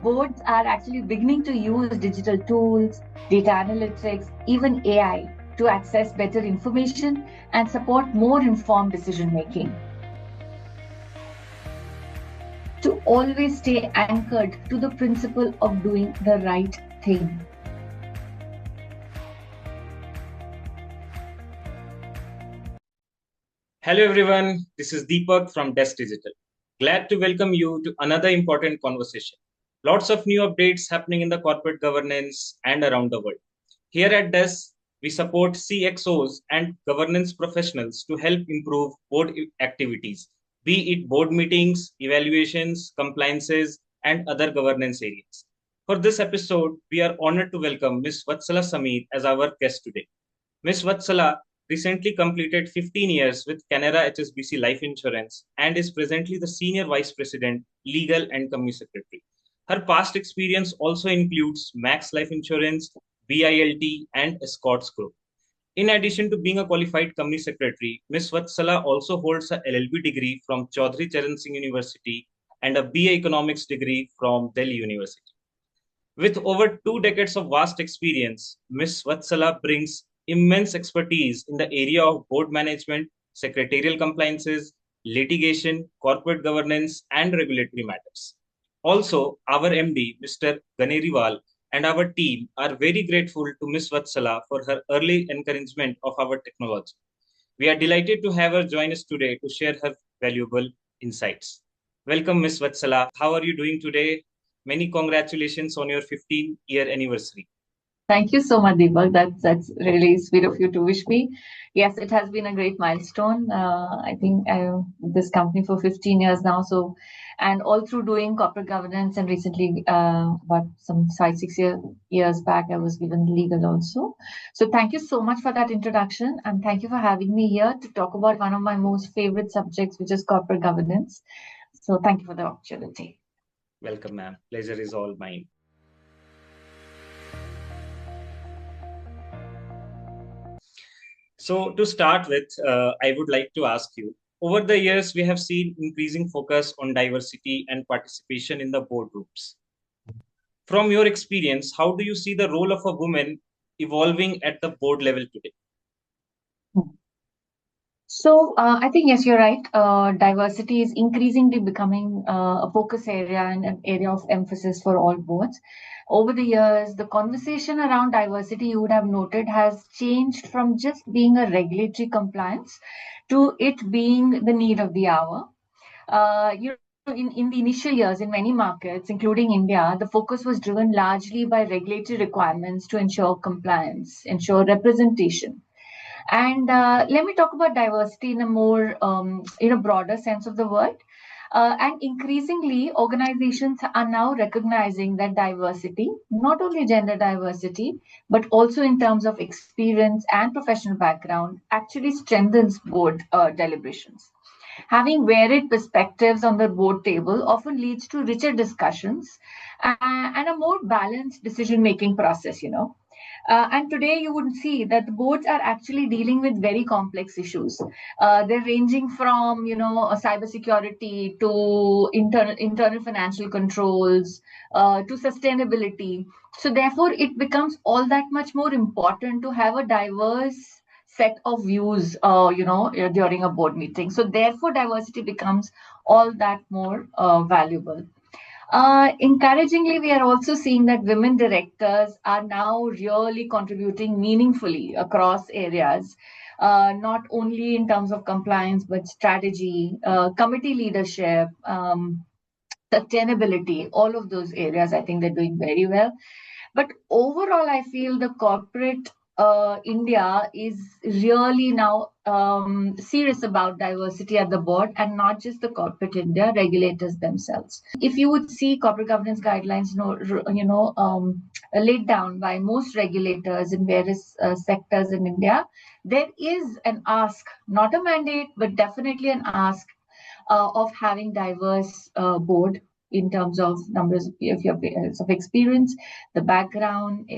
Boards are actually beginning to use digital tools, data analytics, even AI to access better information and support more informed decision making. To always stay anchored to the principle of doing the right thing. Hello everyone, this is Deepak from Desk Digital. Glad to welcome you to another important conversation. Lots of new updates happening in the corporate governance and around the world. Here at Desk, we support CXOs and governance professionals to help improve board activities, be it board meetings, evaluations, compliances, and other governance areas. For this episode, we are honored to welcome Ms. Vatsala Sameer as our guest today. Ms. Vatsala recently completed 15 years with Canara HSBC Life Insurance and is presently the Senior Vice President, Legal and Company Secretary. Her past experience also includes Max Life Insurance, BILT, and Escorts Group. In addition to being a qualified company secretary, Ms. Vatsala also holds a LLB degree from Chaudhry Charan Singh University and a BA Economics degree from Delhi University. With over 2 decades of vast experience, Ms. Vatsala brings immense expertise in the area of board management, secretarial compliances, litigation, corporate governance, and regulatory matters. Also, our MD, Mr. Ganeriwal, and our team are very grateful to Ms. Vatsala for her early encouragement of our technology. We are delighted to have her join us today to share her valuable insights. Welcome, Ms. Vatsala. How are you doing today? Many congratulations on your 15-year anniversary. Thank you so much, Deepak. That's really sweet of you to wish me. Yes, it has been a great milestone. I think I this company for 15 years now. So, and all through doing corporate governance, and recently, about some 5, 6 years back, I was given legal also. So, thank you so much for that introduction, and thank you for having me here to talk about one of my most favorite subjects, which is corporate governance. So, thank you for the opportunity. Welcome, ma'am. Pleasure is all mine. So to start with, I would like to ask you, over the years, we have seen increasing focus on diversity and participation in the boardrooms. From your experience, how do you see the role of a woman evolving at the board level today? So I think, yes, you're right. Diversity is increasingly becoming a focus area and an area of emphasis for all boards. Over the years, the conversation around diversity, you would have noted, has changed from just being a regulatory compliance to it being the need of the hour. In the initial years, in many markets, including India, the focus was driven largely by regulatory requirements to ensure compliance, ensure representation. And let me talk about diversity in a more, in a broader sense of the word. And increasingly, organizations are now recognizing that diversity, not only gender diversity, but also in terms of experience and professional background, actually strengthens board deliberations. Having varied perspectives on the board table often leads to richer discussions and a more balanced decision making process, you know. And today you would see that the boards are actually dealing with very complex issues. They're ranging from, cybersecurity to internal financial controls to sustainability. So therefore, it becomes all that much more important to have a diverse set of views, during a board meeting. So therefore, diversity becomes all that more valuable. Encouragingly, we are also seeing that women directors are now really contributing meaningfully across areas, not only in terms of compliance, but strategy, committee leadership, sustainability, all of those areas. I think they're doing very well. But overall, I feel the corporate India is really now serious about diversity at the board, and not just the corporate India regulators themselves. If you would see corporate governance guidelines, laid down by most regulators in various sectors in India, there is an ask, not a mandate, but definitely an ask of having diverse board in terms of numbers of years of experience, the background,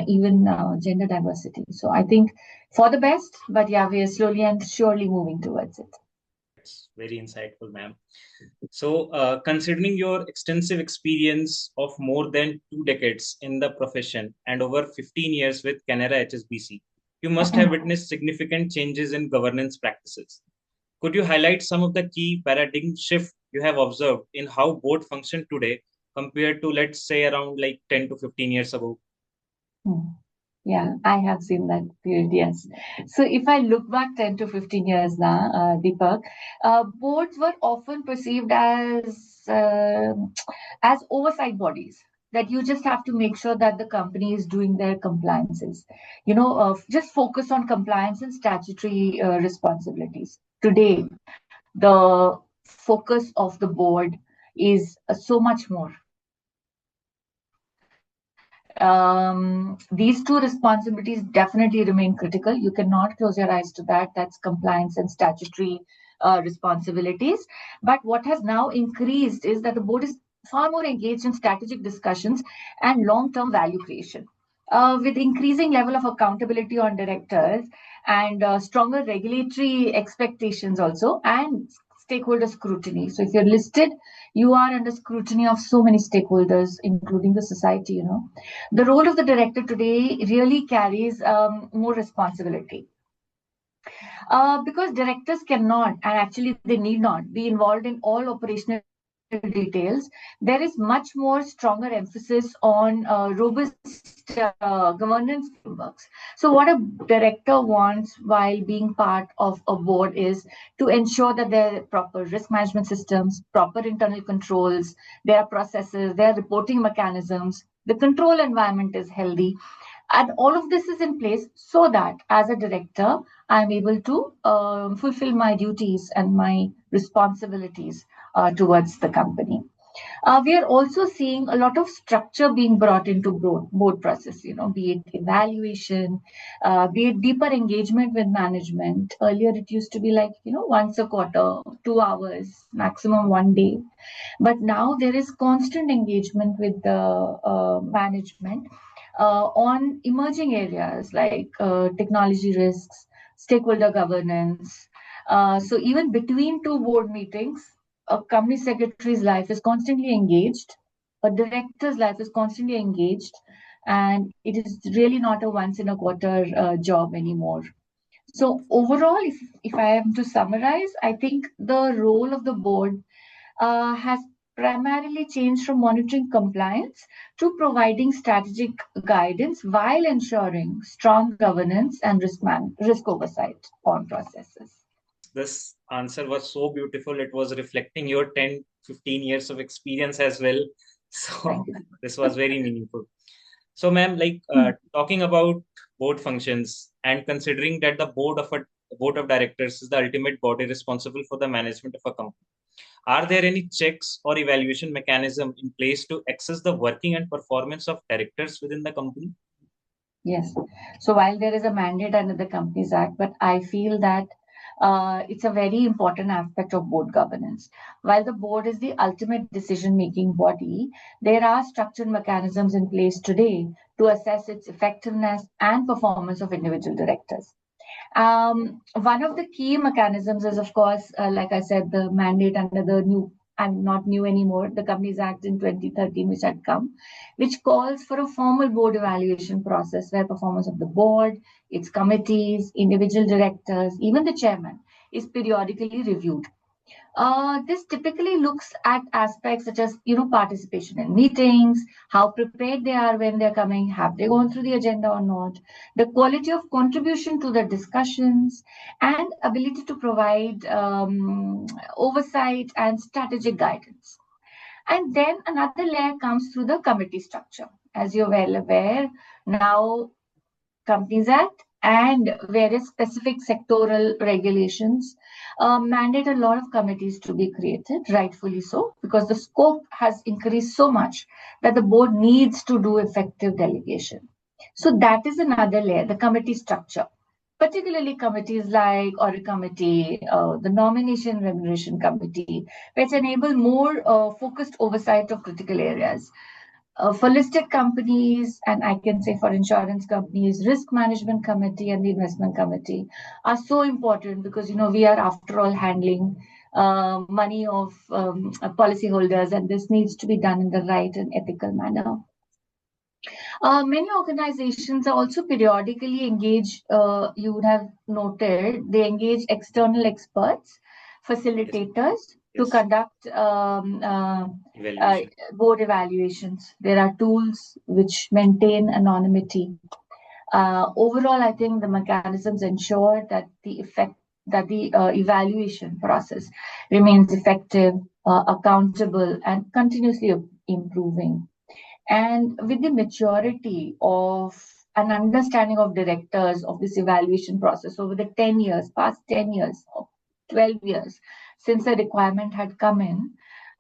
even gender diversity. So I think for the best, but yeah, we are slowly and surely moving towards it. That's very insightful, ma'am. So, considering your extensive experience of more than 2 decades in the profession and over 15 years with Canara HSBC, you must have witnessed significant changes in governance practices. Could you highlight some of the key paradigm shift you have observed in how board function today compared to, let's say, around like 10 to 15 years ago? Hmm. Yeah, I have seen that period, yes. So if I look back 10 to 15 years now, Deepak, boards were often perceived as oversight bodies that you just have to make sure that the company is doing their compliances. Just focus on compliance and statutory responsibilities. Today, the focus of the board is so much more. These two responsibilities definitely remain critical. You cannot close your eyes to that. That's compliance and statutory responsibilities. But what has now increased is that the board is far more engaged in strategic discussions and long-term value creation. With increasing level of accountability on directors and stronger regulatory expectations also and stakeholder scrutiny. So if you're listed, you are under scrutiny of so many stakeholders, including the society. The role of the director today really carries more responsibility. Because directors cannot, and actually they need not, be involved in all operational details, there is much more stronger emphasis on robust governance frameworks. So, what a director wants while being part of a board is to ensure that there are proper risk management systems, proper internal controls, there are processes, there are reporting mechanisms, the control environment is healthy, and all of this is in place so that as a director, I'm able to fulfill my duties and my responsibilities towards the company. We are also seeing a lot of structure being brought into board process, be it evaluation, be it deeper engagement with management. Earlier, it used to be like, once a quarter, 2 hours, maximum one day. But now there is constant engagement with the management on emerging areas like technology risks, stakeholder governance. So even between two board meetings, a company secretary's life is constantly engaged, a director's life is constantly engaged, and it is really not a once in a quarter job anymore. So overall, if I am to summarize, I think the role of the board has primarily changed from monitoring compliance to providing strategic guidance while ensuring strong governance and risk oversight on processes. This answer was so beautiful. It was reflecting your 10, 15 years of experience as well. So Thank you. this was very meaningful. So, ma'am, like talking about board functions and considering that the board of directors is the ultimate body responsible for the management of a company, are there any checks or evaluation mechanism in place to assess the working and performance of directors within the company? Yes. So while there is a mandate under the Companies Act, but I feel that it's a very important aspect of board governance. While the board is the ultimate decision-making body, there are structured mechanisms in place today to assess its effectiveness and performance of individual directors. One of the key mechanisms is, of course, like I said, the mandate under the new, and not new anymore, the Companies Act in 2013, which had come, which calls for a formal board evaluation process where performance of the board, its committees, individual directors, even the chairman is periodically reviewed. This typically looks at aspects such as, participation in meetings, how prepared they are when they're coming, have they gone through the agenda or not, the quality of contribution to the discussions, and ability to provide oversight and strategic guidance. And then another layer comes through the committee structure. As you're well aware, now Companies Act and various specific sectoral regulations mandate a lot of committees to be created, rightfully so, because the scope has increased so much that the board needs to do effective delegation. So that is another layer, the committee structure. Particularly committees like Audit Committee, the Nomination Remuneration Committee, which enable more focused oversight of critical areas. For listed companies, and I can say for insurance companies, risk management committee and the investment committee are so important because we are after all handling money of policyholders, and this needs to be done in the right and ethical manner. Many organizations are also periodically engaged, you would have noted, they engage external experts, facilitators to conduct board evaluations. There are tools which maintain anonymity. Overall, I think the mechanisms ensure that the evaluation process remains effective, accountable, and continuously improving. And with the maturity of an understanding of directors of this evaluation process over the 10 years, past 10 years, or 12 years since the requirement had come in,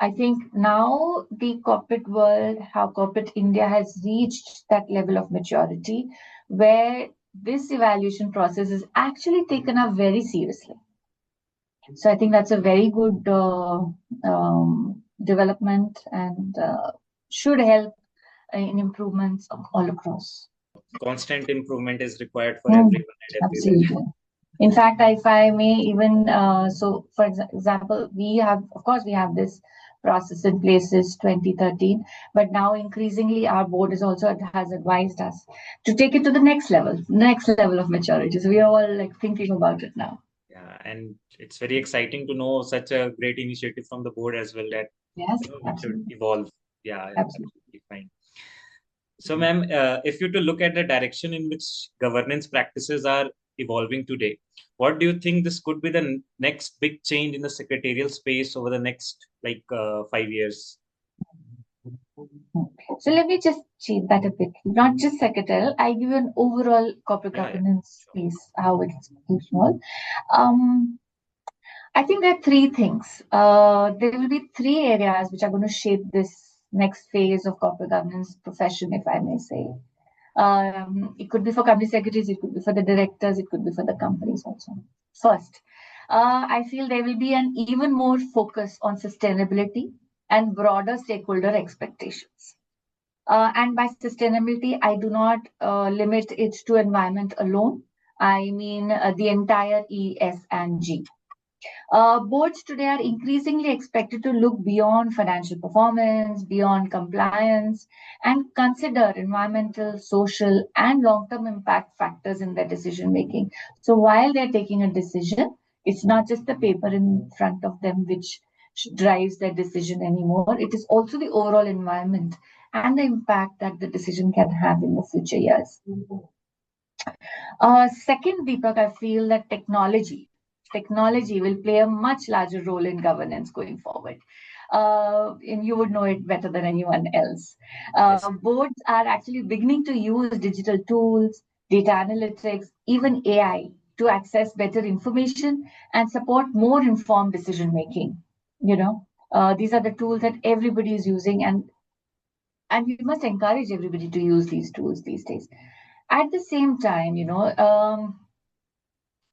I think now the corporate world, how corporate India has reached that level of maturity where this evaluation process is actually taken up very seriously. So I think that's a very good development and should help in improvements all across. Constant improvement is required for everyone and everywhere. Absolutely. In fact, if I may even, so for example, we have this process in place since 2013, but now increasingly our board has advised us to take it to the next level of maturity. So we are all like thinking about it now. Yeah, and it's very exciting to know such a great initiative from the board as well that it should evolve. Yeah, absolutely fine. So, ma'am, if you to look at the direction in which governance practices are evolving today, what do you think this could be the next big change in the secretarial space over the next 5 years? So let me just change that a bit. Not just secretarial, I give you an overall corporate governance piece, how it's small. I think there are three things. There will be three areas which are going to shape this next phase of corporate governance profession, if I may say. It could be for company secretaries, it could be for the directors, it could be for the companies also. First, I feel there will be an even more focus on sustainability and broader stakeholder expectations. And by sustainability, I do not limit it to environment alone. I mean the entire E, S, and G. Boards today are increasingly expected to look beyond financial performance, beyond compliance, and consider environmental, social, and long-term impact factors in their decision making. So while they're taking a decision, it's not just the paper in front of them which drives their decision anymore. It is also the overall environment and the impact that the decision can have in the future years. Second, Deepak, I feel that technology will play a much larger role in governance going forward. And you would know it better than anyone else. Boards are actually beginning to use digital tools, data analytics, even AI to access better information and support more informed decision making. These are the tools that everybody is using, and we must encourage everybody to use these tools these days. At the same time,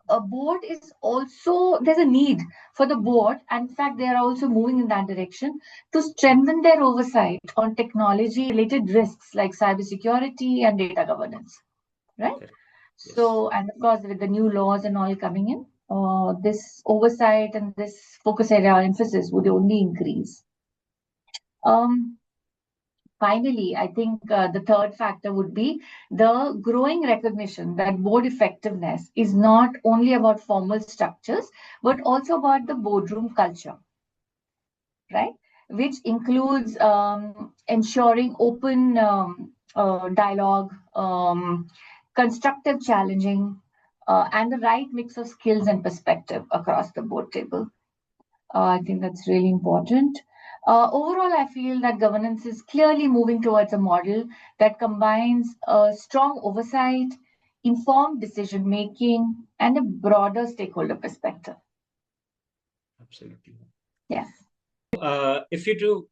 a board is also, there's a need for the board, and in fact, they are also moving in that direction to strengthen their oversight on technology-related risks like cybersecurity and data governance, right? Yes. So, and of course, with the new laws and all coming in, this oversight and this focus area emphasis would only increase. Finally, I think the third factor would be the growing recognition that board effectiveness is not only about formal structures, but also about the boardroom culture, right? Which includes ensuring open dialogue, constructive challenging, and the right mix of skills and perspective across the board table. I think that's really important. Overall, I feel that governance is clearly moving towards a model that combines strong oversight, informed decision making, and a broader stakeholder perspective. Absolutely. Yes. If you to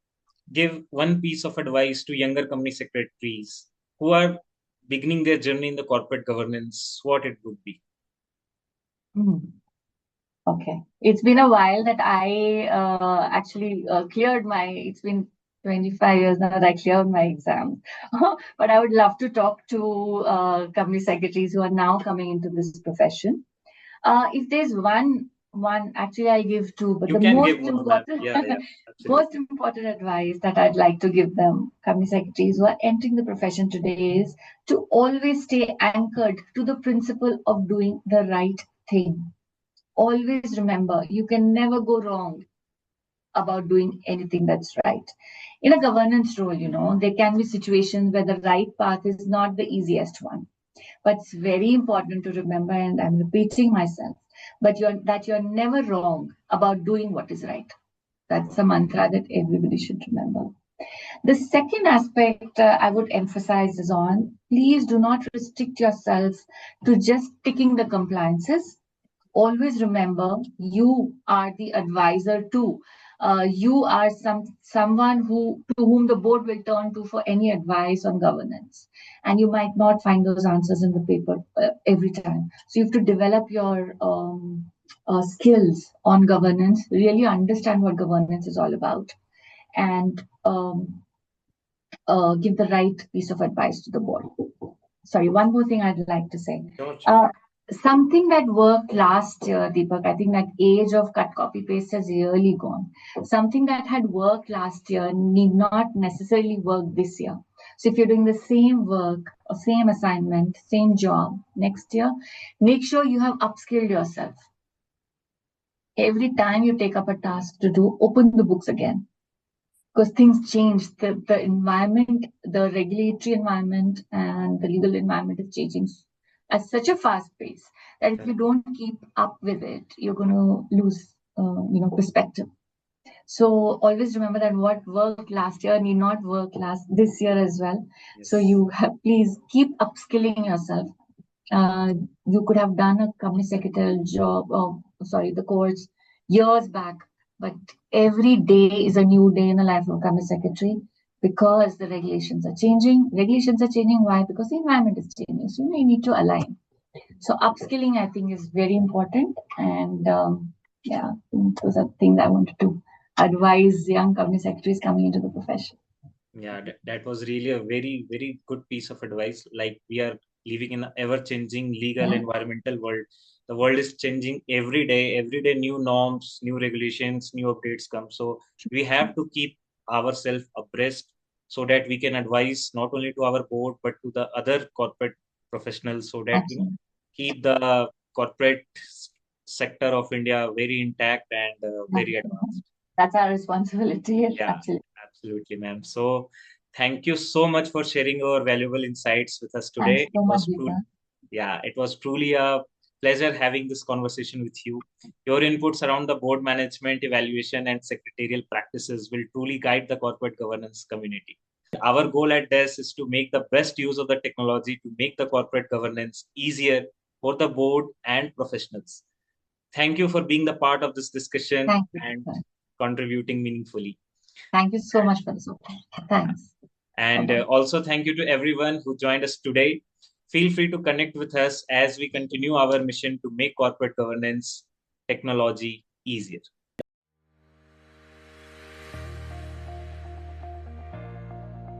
give one piece of advice to younger company secretaries who are beginning their journey in the corporate governance, what it would be? Okay. It's been a while that I actually cleared it's been 25 years now that I cleared my exams. But I would love to talk to company secretaries who are now coming into this profession. If there's one One, actually, I'll give two, but You the can give most more, ma'am. important, Yeah, most absolutely. important advice that I'd like to give them, company secretaries who are entering the profession today, is to always stay anchored to the principle of doing the right thing. Always remember, you can never go wrong about doing anything that's right. In a governance role, there can be situations where the right path is not the easiest one. But it's very important to remember, and I'm repeating myself, but you're never wrong about doing what is right. That's a mantra that everybody should remember. The second aspect I would emphasize is on please do not restrict yourself to just ticking the compliances. Always remember you are the advisor too. You are someone to whom the board will turn to for any advice on governance, and you might not find those answers in the paper every time. So you have to develop your skills on governance, really understand what governance is all about, and give the right piece of advice to the board. Sorry, one more thing I'd like to say. Sure, sure. Uh, Something that worked last year, Deepak, I think that age of cut, copy, paste has really gone. Something that had worked last year need not necessarily work this year. So if you're doing the same work or same assignment, same job next year, make sure you have upskilled yourself. Every time you take up a task to do, open the books again because things change. The environment, the regulatory environment, and the legal environment is changing at such a fast pace that if you don't keep up with it, you're going to lose, perspective. So always remember that what worked last year need not work last this year as well. So Yes. you have please keep upskilling yourself. uh, you could have done a company secretarial job, sorry, the course years back, but every day is a new day in the life of a company secretary because the regulations are changing. Regulations are changing. Why? Because the environment is changing. So you need to align. So upskilling, I think, is very important. And yeah, those are things I wanted to advise young company secretaries coming into the profession. Yeah, that was really a very, very good piece of advice. Like we are living in an ever-changing legal Yeah, environmental world. The world is changing every day new norms, new regulations, new updates come. So we have to keep ourselves abreast so that we can advise not only to our board but to the other corporate professionals so that absolutely. keep the corporate sector of India very intact and very advanced. That's our responsibility. Yes, Yeah, absolutely. absolutely, ma'am. So thank you so much for sharing your valuable insights with us Thanks today. so much, Deepa. It was truly a pleasure having this conversation with you. Your inputs around the board management, evaluation, and secretarial practices will truly guide the corporate governance community. Our goal at DES is to make the best use of the technology to make the corporate governance easier for the board and professionals. Thank you for being the part of this discussion Thank you, and Deepa. contributing meaningfully. Thank you so much for this opportunity. Thanks. And Bye-bye. also, thank you to everyone who joined us today. Feel free to connect with us as we continue our mission to make corporate governance technology easier.